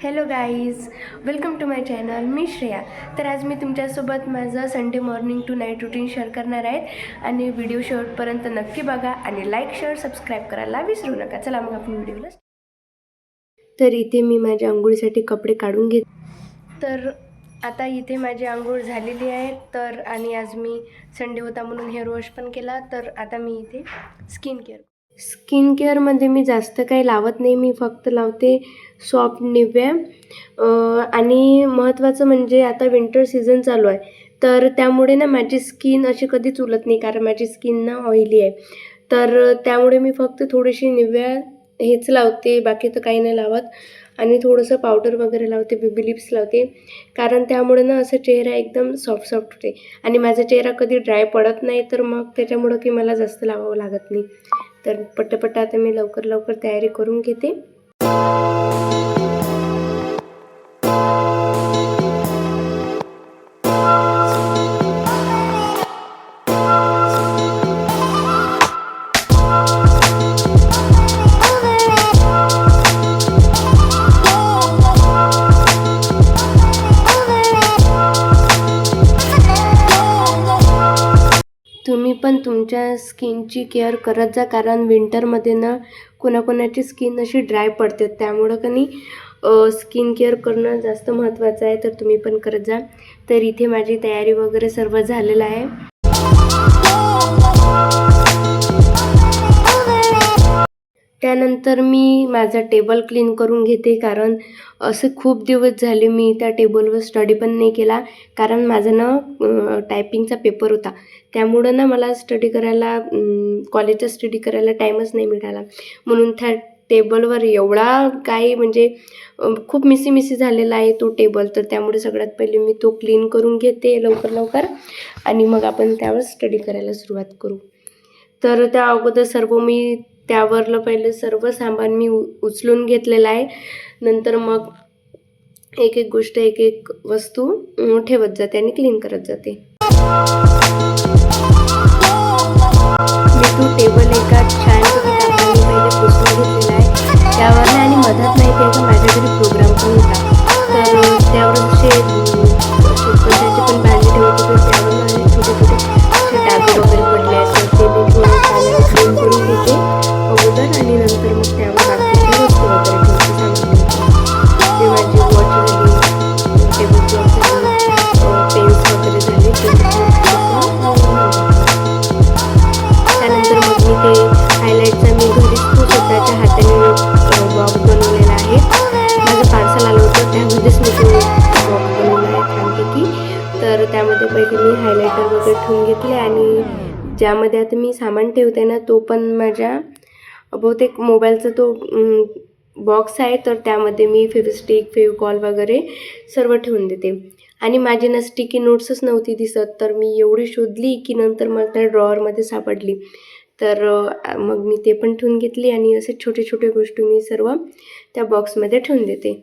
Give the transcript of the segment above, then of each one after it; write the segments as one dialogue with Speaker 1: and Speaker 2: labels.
Speaker 1: Hello guys, welcome to my channel. मी श्रेया. तर आज मी तुमच्यासोबत माझं Sunday morning to night routine share करणार आहेत आणि व्हिडिओ शेवटपर्यंत नक्की बघा आणि लाईक शेअर सबस्क्राईब करायला विसरू नका. चला मग आपण व्हिडिओला. तर इथे मी माझ्या आंघोळीसाठी कपडे काढून घेत. तर आता इथे माझी आंघोळ झालेली आहे. तर आणि आज मी संडे होता म्हणून हेअर वॉश पण केला. तर आता मी इथे स्किन केअरमध्ये मी जास्त काही लावत नाही. मी फक्त लावते सॉफ्ट निव्या आणि महत्त्वाचं म्हणजे आता विंटर सीझन चालू आहे. तर त्यामुळे ना माझी स्किन अशी कधीच उलत नाही, कारण माझी स्किन ना ऑइली आहे. तर त्यामुळे मी फक्त थोडीशी निव्या हेच लावते, बाकी तर काही नाही लावत. आणि थोडंसं पावडर वगैरे लावते, बेबी लिप्स लावते, कारण त्यामुळे ना असं चेहरा एकदम सॉफ्ट होते आणि माझा चेहरा कधी ड्राय पडत नाही. तर मग त्याच्यामुळं की मला जास्त लावावं लागत नाही. तर पटापट आता मी लवकर तयारी करून घेते. तुम्ही पण तुमच्या स्किनची केअर करत जा, कारण विंटरमध्ये ना कोणाकोणाची स्किन अशी ड्राय पडते. त्यामुळं का नाही स्किन केअर करणं जास्त महत्त्वाचं आहे. तर तुम्ही पण करत जा. तर इथे माझी तयारी वगैरे सर्व झालेलं आहे. त्यानंतर मी माझा टेबल क्लीन करून घेते, कारण असे खूप दिवस झाले मी त्या टेबलवर स्टडी पण नाही केला, कारण माझा ना टायपिंगचा पेपर होता. त्यामुळं ना मला स्टडी करायला कॉलेजचा स्टडी करायला टाईमच नाही मिळाला. म्हणून त्या टेबलवर एवढा काही म्हणजे खूप मिसी झालेला आहे तो टेबल. तर त्यामुळे सगळ्यात पहिले मी तो क्लीन करून घेते लवकर आणि मग आपण त्यावर स्टडी करायला सुरुवात करू. तर त्या अगोदर सर्व मी त्यावरलं पहिले सर्व सामान मी उचलून घेतलेलं आहे. नंतर मग एक गोष्ट एक वस्तू ठेवत जाते आणि क्लीन करत जाते. मी तो टेबल एका छानपैकी कापडाने पहिले पुसून घेतलेला आहे त्यावर, आणि मधात नाही ते माझ्या घरी प्रोग्राम पण होता. तर त्यावर असे त्याचे पण भांडी ठेवत होते. त्यावर माझे छोटे असे डाग वगैरे पडले आहेत. तर ते मी थोडं पाण्याने क्लीन करून घेते अगोदर, आणि नंतर मग त्यावर बाकीच्या वस्तू वगैरे ठेवते, सामान ठेवते. ते माझी वॉच झाली, टेबल क्लॉथ झाली, पेन्स वगैरे झाले. त्यानंतर मग मी ते हायलाईटचा मी घरीच तो स्वतःच्या हाताने बॉक्स बनवलेला आहे. माझं पार्सल आलं होतं, त्यामध्येच मी तो बॉक्स बनवला आहे छानपैकी. तर त्यामध्ये पहिले मी हायलायटर वगैरे ठेवून घेतले, आणि ज्यामध्ये आता मी सामान ठेवते ना तो पण माझ्या बहुतेक मोबाईलचा तो बॉक्स आहे. तर त्यामध्ये मी फेविस्टिक, फेविकॉल वगैरे सर्व ठेवून देते. आणि माझी ना स्टिकी नोट्सच नव्हती दिसत, तर मी एवढी शोधली की नंतर मला त्या ड्रॉवरमध्ये सापडली. तर मग मी ते पण ठेवून घेतली, आणि असे छोटे गोष्टी मी सर्व त्या बॉक्समध्ये ठेवून देते.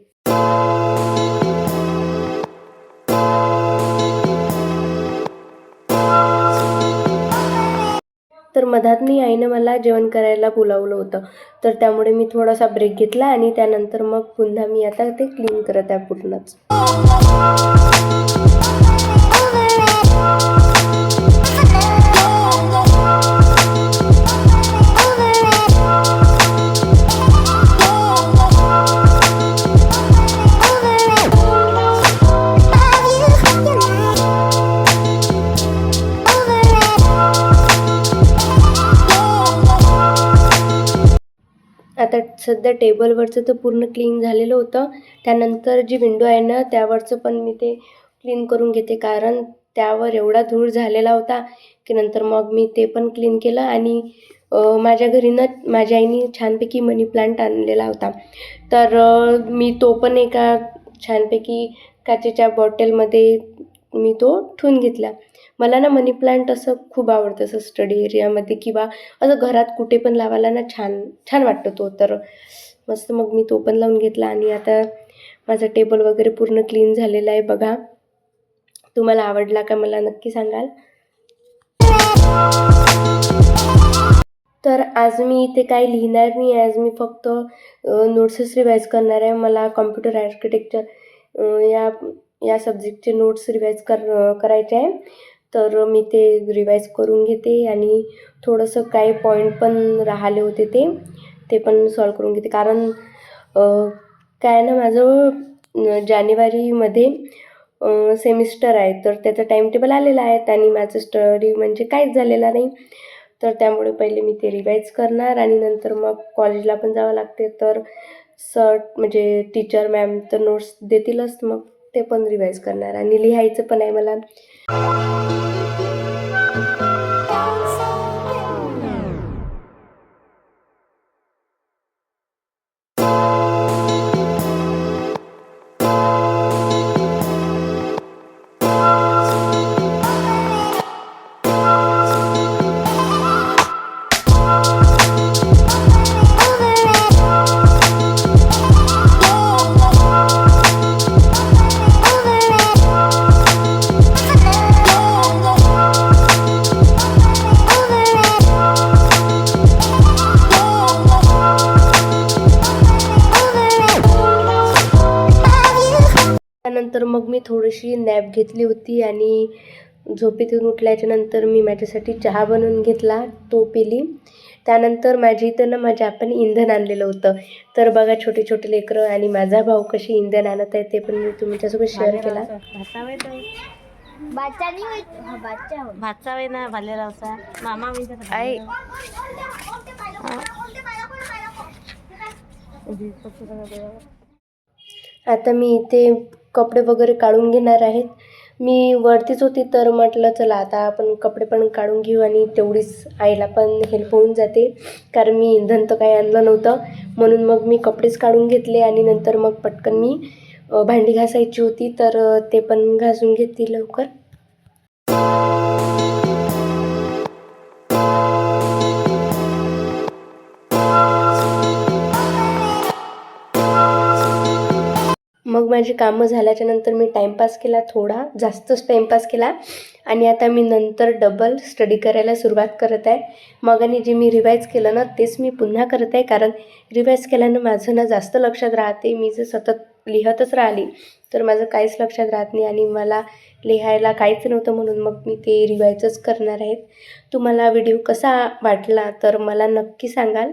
Speaker 1: तर मधातनी आईनं मला जेवण करायला बोलावलं होतं. तर त्यामुळे मी थोडासा ब्रेक घेतला, आणि त्यानंतर मग पुन्हा मी आता ते क्लीन करत आहे पूर्णच. आता सध्या टेबलवरचं तर पूर्ण क्लीन झालेलं होतं. त्यानंतर जी विंडो आहे ना त्यावरचं पण मी ते क्लीन करून घेते, कारण त्यावर एवढा धूळ झालेला होता की नंतर मग मी ते पण क्लीन केलं. आणि माझ्या घरी ना माझ्या आईने छानपैकी मनी प्लांट आणलेला होता. तर मी तो पण एका छानपैकी काचेच्या बॉटलमध्ये मी तो ठेवून घेतला. मला ना मनी प्लांट असं खूप आवडतं, असं स्टडी एरियामध्ये किंवा असं घरात कुठे पण लावायला ना छान वाटतं तो. तर मस्त मग मी तो पण लावून घेतला, आणि आता माझा टेबल वगैरे पूर्ण क्लीन झालेला आहे. बघा, तुम्हाला आवडला का मला नक्की सांगाल. तर आज मी इथे काही लिहिणार नाही. आज मी फक्त नोट्सच रिवाईज करणार आहे. मला कॉम्प्युटर आर्किटेक्चर या सब्जेक्टचे नोट्स रिवाईज करायचे आहे. तर मी ते रिवाईज करून घेते आणि थोडंसं काही पॉईंट पण राहिले होते ते पण सॉल्व करून घेते. कारण काय ना, माझं जानेवारीमध्ये सेमिस्टर आहे, तर त्याचं टाईमटेबल आलेलं आहे आणि माझं स्टडी म्हणजे काहीच झालेला नाही. तर त्यामुळे पहिले मी ते रिवाईज करणार आणि नंतर मग कॉलेजला पण जावं लागते. तर म्हणजे टीचर मॅम तर नोट्स देतीलच, मग ते पण रिवाईज करणार आणि लिहायचं पण आहे मला. त्यानंतर मग मी थोडीशी नॅप घेतली होती आणि झोपेतून उठल्याच्यानंतर मी माझ्यासाठी चहा बनवून घेतला, तो पिली. त्यानंतर माझ्या इथं ना माझ्या आप्पाने इंधन आणलेलं होतं. तर बघा छोटे छोटे लेकरं आणि माझा भाऊ कसे इंधन आणत आहे, ते पण मी तुमच्यासोबत शेअर केला. आता मी इथे कपडे वगैरे काढून घेणार आहेत. मी वरतीच होती, तर म्हटलं चला आता आपण कपडे पण काढून घेऊ आणि तेवढीच आईला पण हेल्प होऊन जाते. कारण मी इंधन तर काही आणलं नव्हतं, म्हणून मग मी कपडेच काढून घेतले आणि नंतर मग पटकन मी भांडी घासायची होती, तर ते पण घासून घेतली लवकर. मग माझी कामं झाल्याच्यानंतर मी टाईमपास केला, थोडा जास्तच टाईमपास केला आणि आता मी नंतर डबल स्टडी करायला सुरुवात करत आहे. मग आणि जे मी रिवाईज केलं ना तेच मी पुन्हा करत आहे. कारण रिवाईज केल्यानं माझं ना जास्त लक्षात राहते. मी जर सतत लिहतच राहिली तर माझं काहीच लक्षात राहत नाही आणि मला लिहायला काहीच नव्हतं, म्हणून मग मी ते रिवाईजच करणार आहेत. तुम्हाला व्हिडिओ कसा वाटला तर मला नक्की सांगाल.